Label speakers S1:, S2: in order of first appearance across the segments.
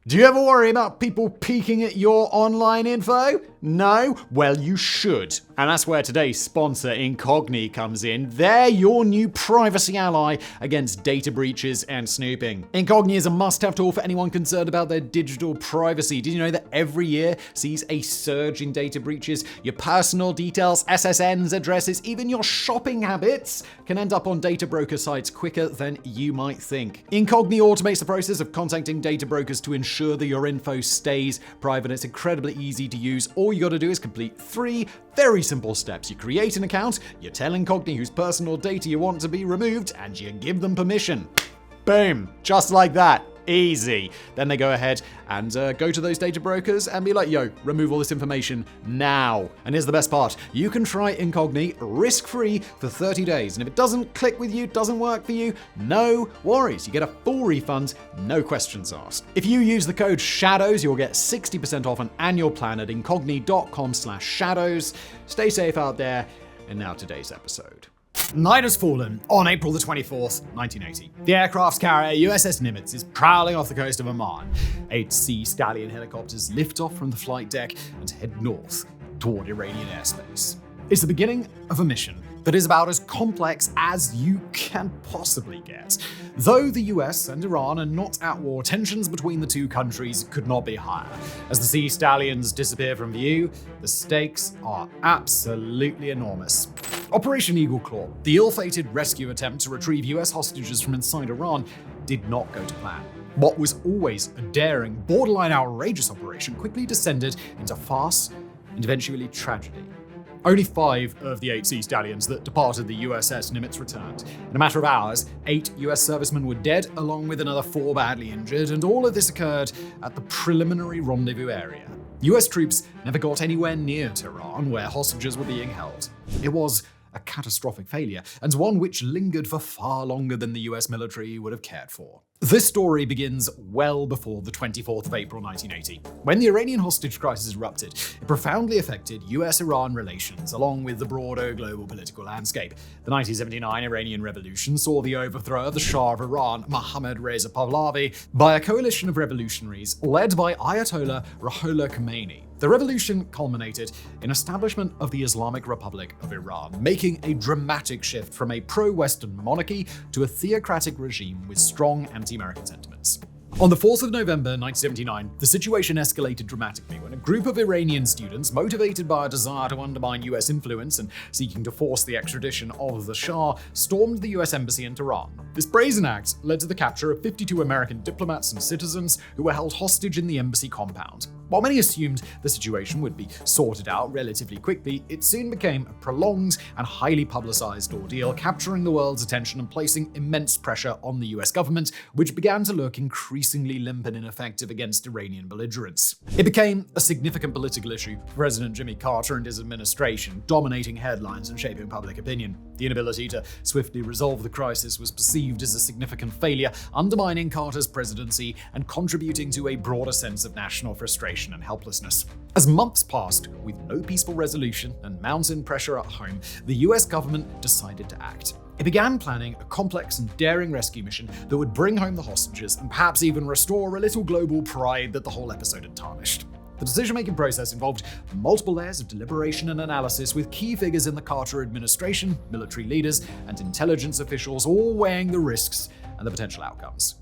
S1: Do you ever worry about people peeking at your online info? No? Well, you should. And that's where today's sponsor, Incogni, comes in. They're your new privacy ally against data breaches and snooping. Incogni is a must-have tool for anyone concerned about their digital privacy. Did you know that every year sees a surge in data breaches? Your personal details, SSNs, addresses, even your shopping habits can end up on data broker sites quicker than you might think. Incogni automates the process of contacting data brokers to ensure that your info stays private. It's incredibly easy to use. All you gotta do is complete 3 very simple steps. You create an account, you tell Incogni whose personal data you want to be removed, and you give them permission. Boom. Just like that. Easy. Then they go ahead and go to those data brokers and be like, yo, remove all this information now. And here's the best part. You can try Incogni risk-free for 30 days. And if it doesn't click with you, doesn't work for you, no worries. You get a full refund, no questions asked. If you use the code SHADOWS, you'll get 60% off an annual plan at incogni.com/shadows. Stay safe out there. And now today's episode. Night has fallen on April the 24th, 1980. The aircraft carrier USS Nimitz is prowling off the coast of Oman. 8 Sea Stallion helicopters lift off from the flight deck and head north toward Iranian airspace. It's the beginning of a mission that is about as complex as you can possibly get. Though the US and Iran are not at war, tensions between the two countries could not be higher. As the Sea Stallions disappear from view, the stakes are absolutely enormous. Operation Eagle Claw, the ill-fated rescue attempt to retrieve US hostages from inside Iran, did not go to plan. What was always a daring, borderline outrageous operation quickly descended into farce and eventually tragedy. Only 5 of the 8 Sea Stallions that departed the USS Nimitz returned. In a matter of hours, 8 US servicemen were dead, along with another 4 badly injured, and all of this occurred at the preliminary rendezvous area. US troops never got anywhere near Tehran, where hostages were being held. It was a catastrophic failure, and one which lingered for far longer than the US military would have cared for. This story begins well before the 24th of April 1980. When the Iranian hostage crisis erupted, it profoundly affected US-Iran relations, along with the broader global political landscape. The 1979 Iranian Revolution saw the overthrow of the Shah of Iran, Mohammad Reza Pahlavi, by a coalition of revolutionaries led by Ayatollah Ruhollah Khomeini. The revolution culminated in establishment of the Islamic Republic of Iran, making a dramatic shift from a pro-Western monarchy to a theocratic regime with strong anti-American sentiments. On the 4th of November 1979, the situation escalated dramatically when a group of Iranian students, motivated by a desire to undermine US influence and seeking to force the extradition of the Shah, stormed the US embassy in Tehran. This brazen act led to the capture of 52 American diplomats and citizens who were held hostage in the embassy compound. While many assumed the situation would be sorted out relatively quickly, it soon became a prolonged and highly publicized ordeal, capturing the world's attention and placing immense pressure on the US government, which began to look increasingly limp and ineffective against Iranian belligerents. It became a significant political issue for President Jimmy Carter and his administration, dominating headlines and shaping public opinion. The inability to swiftly resolve the crisis was perceived as a significant failure, undermining Carter's presidency and contributing to a broader sense of national frustration and helplessness. As months passed with no peaceful resolution and mounting pressure at home, the US government decided to act. It began planning a complex and daring rescue mission that would bring home the hostages and perhaps even restore a little global pride that the whole episode had tarnished. The decision-making process involved multiple layers of deliberation and analysis, with key figures in the Carter administration, military leaders, and intelligence officials all weighing the risks and the potential outcomes.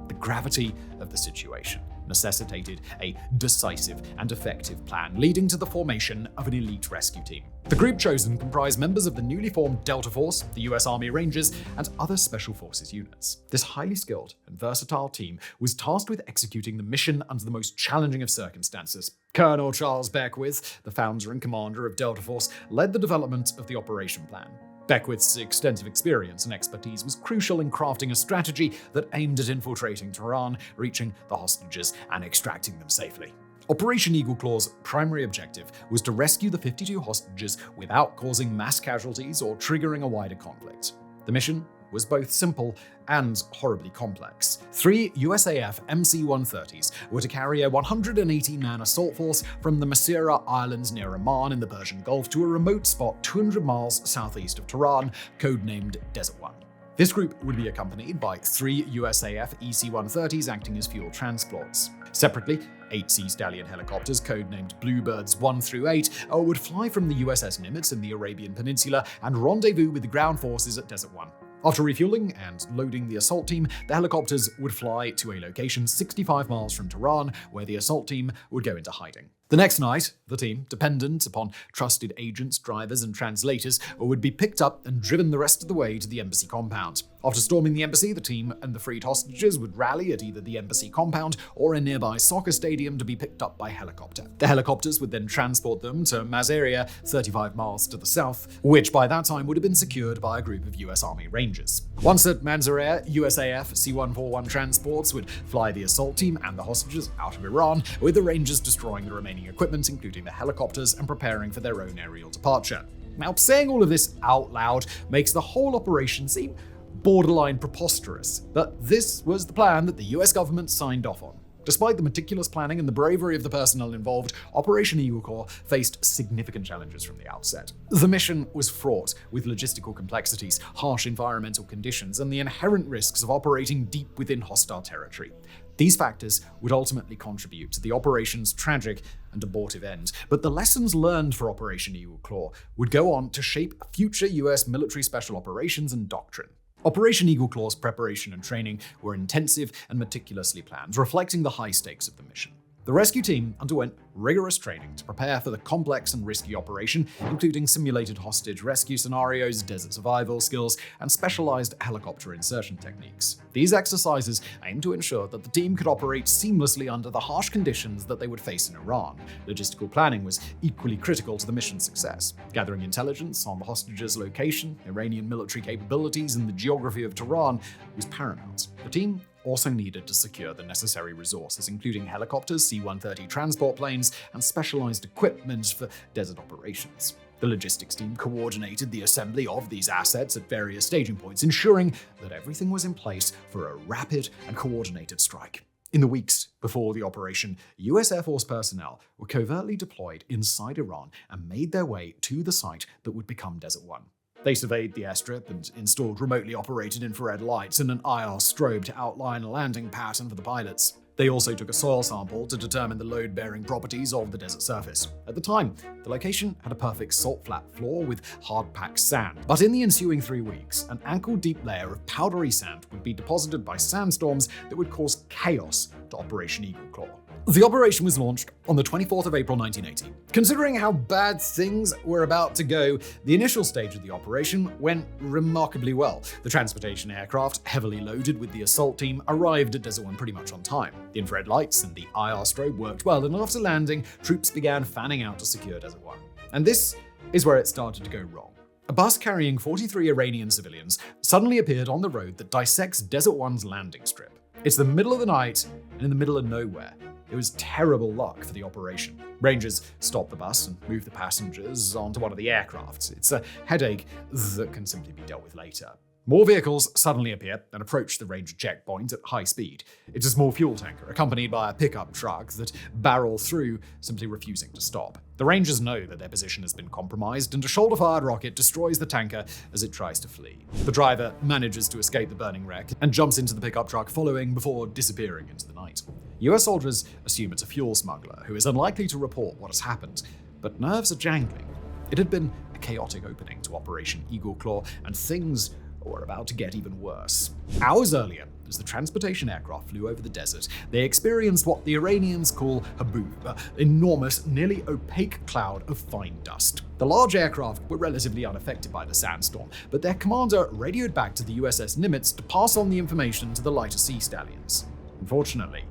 S1: The gravity of the situation necessitated a decisive and effective plan, leading to the formation of an elite rescue team. The group chosen comprised members of the newly formed Delta Force, the US Army Rangers, and other Special Forces units. This highly skilled and versatile team was tasked with executing the mission under the most challenging of circumstances. Colonel Charles Beckwith, the founder and commander of Delta Force, led the development of the operation plan. Beckwith's extensive experience and expertise was crucial in crafting a strategy that aimed at infiltrating Tehran, reaching the hostages, and extracting them safely. Operation Eagle Claw's primary objective was to rescue the 52 hostages without causing mass casualties or triggering a wider conflict. The mission was both simple and horribly complex. 3 USAF MC-130s were to carry a 118-man assault force from the Masira Islands near Oman in the Persian Gulf to a remote spot 200 miles southeast of Tehran, codenamed Desert One. This group would be accompanied by 3 USAF EC-130s acting as fuel transports. Separately, 8 Sea Stallion helicopters, codenamed Bluebirds 1 through 8, would fly from the USS Nimitz in the Arabian Peninsula and rendezvous with the ground forces at Desert 1. After refueling and loading the assault team, the helicopters would fly to a location 65 miles from Tehran, where the assault team would go into hiding. The next night, the team, dependent upon trusted agents, drivers, and translators, would be picked up and driven the rest of the way to the embassy compound. After storming the embassy, the team and the freed hostages would rally at either the embassy compound or a nearby soccer stadium to be picked up by helicopter. The helicopters would then transport them to Masarea, 35 miles to the south, which by that time would have been secured by a group of US Army Rangers. Once at Masarea, USAF C-141 transports would fly the assault team and the hostages out of Iran, with the Rangers destroying the remaining equipment, including the helicopters, and preparing for their own aerial departure. Now, saying all of this out loud makes the whole operation seem borderline preposterous, but this was the plan that the US government signed off on. Despite the meticulous planning and the bravery of the personnel involved, Operation Eagle Claw faced significant challenges from the outset. The mission was fraught with logistical complexities, harsh environmental conditions, and the inherent risks of operating deep within hostile territory. These factors would ultimately contribute to the operation's tragic and abortive end, but the lessons learned for Operation Eagle Claw would go on to shape future US military special operations and doctrine. Operation Eagle Claw's preparation and training were intensive and meticulously planned, reflecting the high stakes of the mission. The rescue team underwent rigorous training to prepare for the complex and risky operation, including simulated hostage rescue scenarios, desert survival skills, and specialized helicopter insertion techniques. These exercises aimed to ensure that the team could operate seamlessly under the harsh conditions that they would face in Iran. Logistical planning was equally critical to the mission's success. Gathering intelligence on the hostages' location, Iranian military capabilities, and the geography of Tehran was paramount. The team also needed to secure the necessary resources, including helicopters, C-130 transport planes, and specialized equipment for desert operations. The logistics team coordinated the assembly of these assets at various staging points, ensuring that everything was in place for a rapid and coordinated strike. In the weeks before the operation, US Air Force personnel were covertly deployed inside Iran and made their way to the site that would become Desert 1. They surveyed the airstrip and installed remotely operated infrared lights and an IR strobe to outline a landing pattern for the pilots. They also took a soil sample to determine the load-bearing properties of the desert surface. At the time, the location had a perfect salt-flat floor with hard-packed sand. But in the ensuing 3 weeks, an ankle-deep layer of powdery sand would be deposited by sandstorms that would cause chaos to Operation Eagle Claw. The operation was launched on the 24th of April 1980. Considering how bad things were about to go, the initial stage of the operation went remarkably well. The transportation aircraft, heavily loaded with the assault team, arrived at Desert 1 pretty much on time. The infrared lights and the IR strobe worked well, and after landing, troops began fanning out to secure Desert 1. And this is where it started to go wrong. A bus carrying 43 Iranian civilians suddenly appeared on the road that dissects Desert 1's landing strip. It's the middle of the night and in the middle of nowhere. It was terrible luck for the operation. Rangers stopped the bus and moved the passengers onto one of the aircrafts. It's a headache that can simply be dealt with later. More vehicles suddenly appear and approach the Ranger checkpoint at high speed. It's a small fuel tanker accompanied by a pickup truck that barrel through, simply refusing to stop. The Rangers know that their position has been compromised, and a shoulder-fired rocket destroys the tanker as it tries to flee. The driver manages to escape the burning wreck and jumps into the pickup truck following before disappearing into the night. US soldiers assume it's a fuel smuggler who is unlikely to report what has happened, but nerves are jangling. It had been a chaotic opening to Operation Eagle Claw, and things were about to get even worse. Hours earlier, as the transportation aircraft flew over the desert, they experienced what the Iranians call haboob, an enormous, nearly opaque cloud of fine dust. The large aircraft were relatively unaffected by the sandstorm, but their commander radioed back to the USS Nimitz to pass on the information to the lighter Sea Stallions. Unfortunately,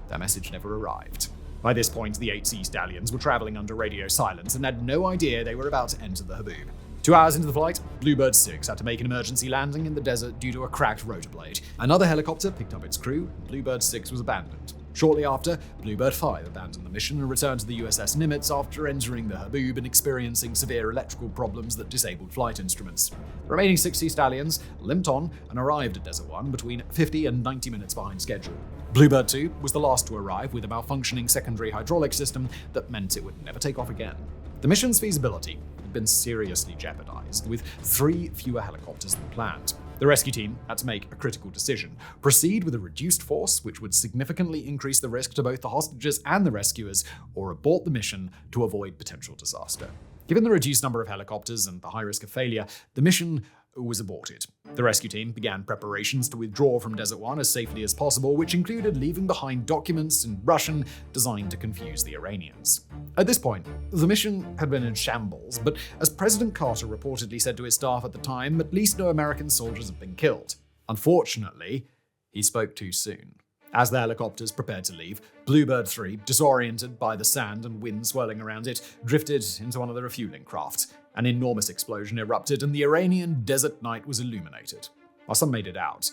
S1: their message never arrived. By this point, the 8 Sea Stallions were traveling under radio silence and had no idea they were about to enter the haboob. 2 hours into the flight, Bluebird 6 had to make an emergency landing in the desert due to a cracked rotor blade. Another helicopter picked up its crew, and Bluebird 6 was abandoned. Shortly after, Bluebird 5 abandoned the mission and returned to the USS Nimitz after entering the haboob and experiencing severe electrical problems that disabled flight instruments. The remaining 6 Sea Stallions limped on and arrived at Desert 1 between 50 and 90 minutes behind schedule. Bluebird 2 was the last to arrive with a malfunctioning secondary hydraulic system that meant it would never take off again. The mission's feasibility had been seriously jeopardized, with 3 fewer helicopters than planned. The rescue team had to make a critical decision: proceed with a reduced force, which would significantly increase the risk to both the hostages and the rescuers, or abort the mission to avoid potential disaster. Given the reduced number of helicopters and the high risk of failure, the mission was aborted. The rescue team began preparations to withdraw from Desert One as safely as possible, which included leaving behind documents in Russian designed to confuse the Iranians. At this point, the mission had been in shambles, but as President Carter reportedly said to his staff at the time, at least no American soldiers had been killed. Unfortunately, he spoke too soon. As the helicopters prepared to leave, Bluebird 3, disoriented by the sand and wind swirling around it, drifted into one of the refueling crafts. An enormous explosion erupted, and the Iranian desert night was illuminated. While some made it out,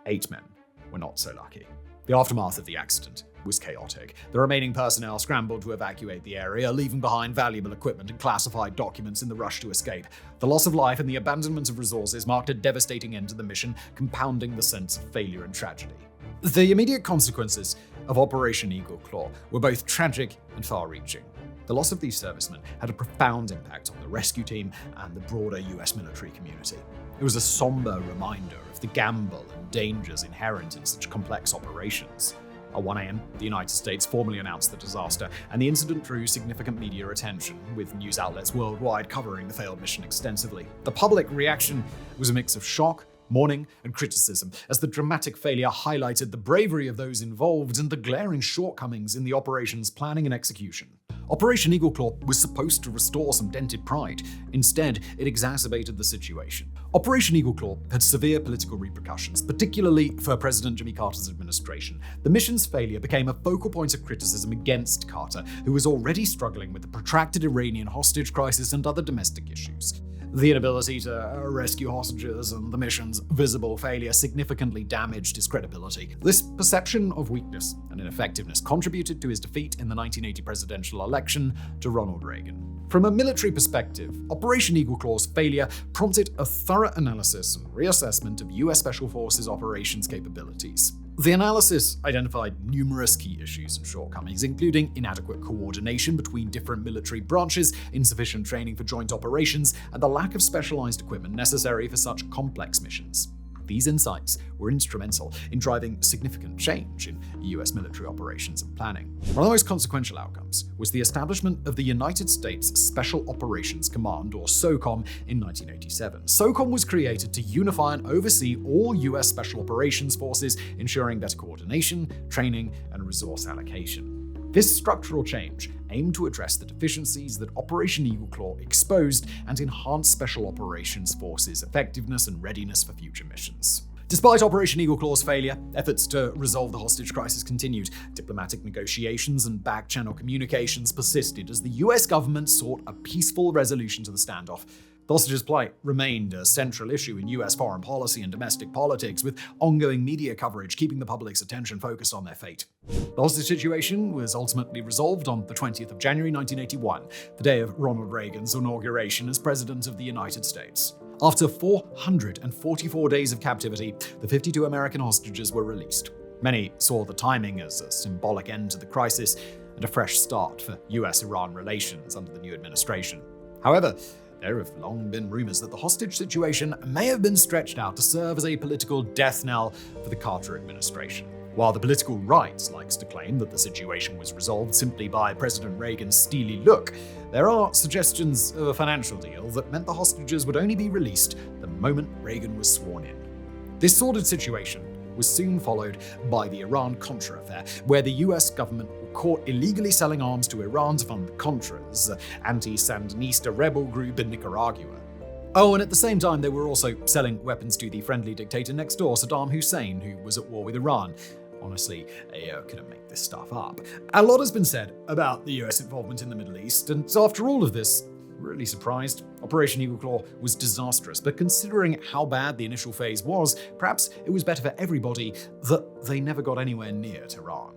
S1: 8 men were not so lucky. The aftermath of the accident was chaotic. The remaining personnel scrambled to evacuate the area, leaving behind valuable equipment and classified documents in the rush to escape. The loss of life and the abandonment of resources marked a devastating end to the mission, compounding the sense of failure and tragedy. The immediate consequences of Operation Eagle Claw were both tragic and far-reaching. The loss of these servicemen had a profound impact on the rescue team and the broader US military community. It was a somber reminder of the gamble and dangers inherent in such complex operations. At 1 a.m., the United States formally announced the disaster, and the incident drew significant media attention, with news outlets worldwide covering the failed mission extensively. The public reaction was a mix of shock, mourning, and criticism, as the dramatic failure highlighted the bravery of those involved and the glaring shortcomings in the operation's planning and execution. Operation Eagle Claw was supposed to restore some dented pride. Instead, it exacerbated the situation. Operation Eagle Claw had severe political repercussions, particularly for President Jimmy Carter's administration. The mission's failure became a focal point of criticism against Carter, who was already struggling with the protracted Iranian hostage crisis and other domestic issues. The inability to rescue hostages and the mission's visible failure significantly damaged his credibility. This perception of weakness and ineffectiveness contributed to his defeat in the 1980 presidential election to Ronald Reagan. From a military perspective, Operation Eagle Claw's failure prompted a thorough analysis and reassessment of US Special Forces operations capabilities. The analysis identified numerous key issues and shortcomings, including inadequate coordination between different military branches, insufficient training for joint operations, and the lack of specialized equipment necessary for such complex missions. These insights were instrumental in driving significant change in US military operations and planning. One of the most consequential outcomes was the establishment of the United States Special Operations Command, or SOCOM, in 1987. SOCOM was created to unify and oversee all US Special Operations forces, ensuring better coordination, training, and resource allocation. This structural change aimed to address the deficiencies that Operation Eagle Claw exposed and enhance Special Operations Forces' effectiveness and readiness for future missions. Despite Operation Eagle Claw's failure, efforts to resolve the hostage crisis continued. Diplomatic negotiations and back-channel communications persisted as the US government sought a peaceful resolution to the standoff. The hostages' plight remained a central issue in US foreign policy and domestic politics, with ongoing media coverage keeping the public's attention focused on their fate. The hostage situation was ultimately resolved on the 20th of January 1981, the day of Ronald Reagan's inauguration as President of the United States. After 444 days of captivity, the 52 American hostages were released. Many saw the timing as a symbolic end to the crisis and a fresh start for US-Iran relations under the new administration. However, there have long been rumors that the hostage situation may have been stretched out to serve as a political death knell for the Carter administration. While the political right likes to claim that the situation was resolved simply by President Reagan's steely look, there are suggestions of a financial deal that meant the hostages would only be released the moment Reagan was sworn in. This sordid situation was soon followed by the Iran-Contra affair, where the US government were caught illegally selling arms to Iran to fund the Contras, anti-Sandinista rebel group in Nicaragua. Oh, and at the same time, they were also selling weapons to the friendly dictator next door, Saddam Hussein, who was at war with Iran. Honestly, I couldn't make this stuff up. A lot has been said about the US involvement in the Middle East, and after all of this, really surprised. Operation Eagle Claw was disastrous, but considering how bad the initial phase was, perhaps it was better for everybody that they never got anywhere near Tehran.